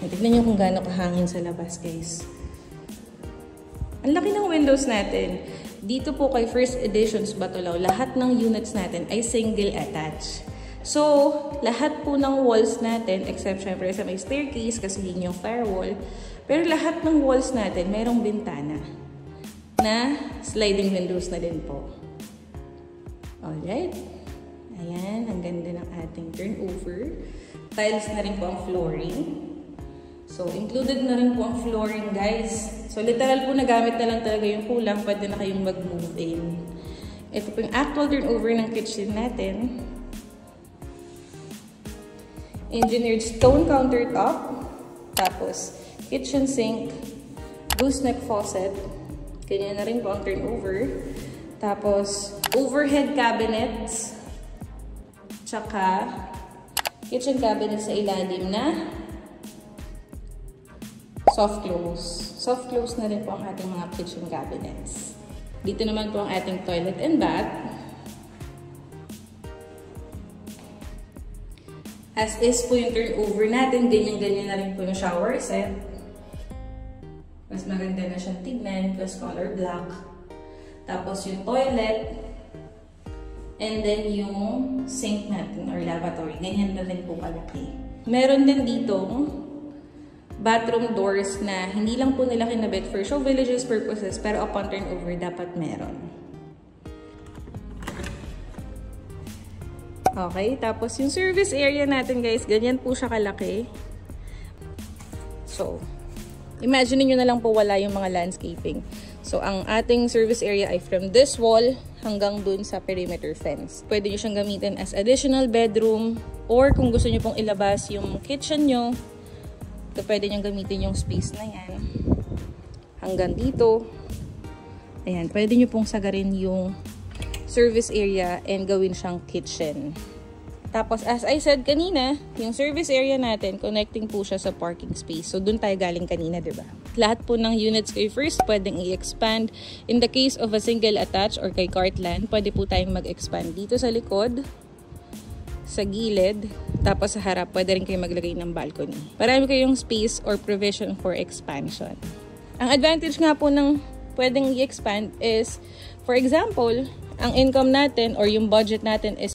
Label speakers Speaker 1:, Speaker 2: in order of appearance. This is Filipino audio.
Speaker 1: Ayan, tignan nyo kung gaano kahangin sa labas, guys. Ang laki ng windows natin. Dito po kay First Editions Batulaw, lahat ng units natin ay single attach. So, lahat po ng walls natin, except syempre sa may staircase kasi yun yung firewall, pero lahat ng walls natin mayroong bintana na sliding windows na din po. Alright. Ayan, ang ganda ng ating turnover. Tiles na rin po ang flooring. So, included na rin po ang flooring, guys. So, literal po nagamit na lang talaga yung kulang. Pwede na kayong mag-move in. Ito po yung actual turnover ng kitchen natin. Engineered stone countertop. Tapos, kitchen sink. Gooseneck faucet. Ganyan na rin po ang turnover. Tapos, overhead cabinets. Tsaka, kitchen cabinet sa ilalim na soft close. Soft close na rin po ang ating mga kitchen cabinets. Dito naman po ang ating toilet and bath. As is po yung turnover natin, ganyan-ganyan na rin po yung shower set. Mas maganda na siyang tignan, plus color black. Tapos yung toilet. And then yung sink natin or lavatory. Ganyan na rin po kalaki. Meron din dito bathroom doors na hindi lang po nila kinabit for show villages purposes, pero upon turnover dapat meron. Okay, tapos yung service area natin, guys, ganyan po siya kalaki. So, imagine niyo na lang po wala yung mga landscaping. So, ang ating service area ay from this wall hanggang dun sa perimeter fence. Pwede nyo siyang gamitin as additional bedroom or kung gusto nyo pong ilabas yung kitchen nyo, so pwede nyo gamitin yung space na yan. Hanggang dito. Ayan, pwede nyo pong sagarin yung service area and gawin siyang kitchen. Tapos, as I said kanina, yung service area natin, connecting po siya sa parking space. So, dun tayo galing kanina, diba? Lahat po ng units kay First, pwedeng i-expand. In the case of a single attach or kay Cartland, pwede po tayong mag-expand dito sa likod, sa gilid, tapos sa harap, pwede rin kayong maglagay ng balcony. Marami kayong space or provision for expansion. Ang advantage nga po ng pwedeng i-expand is, for example, ang income natin or yung budget natin is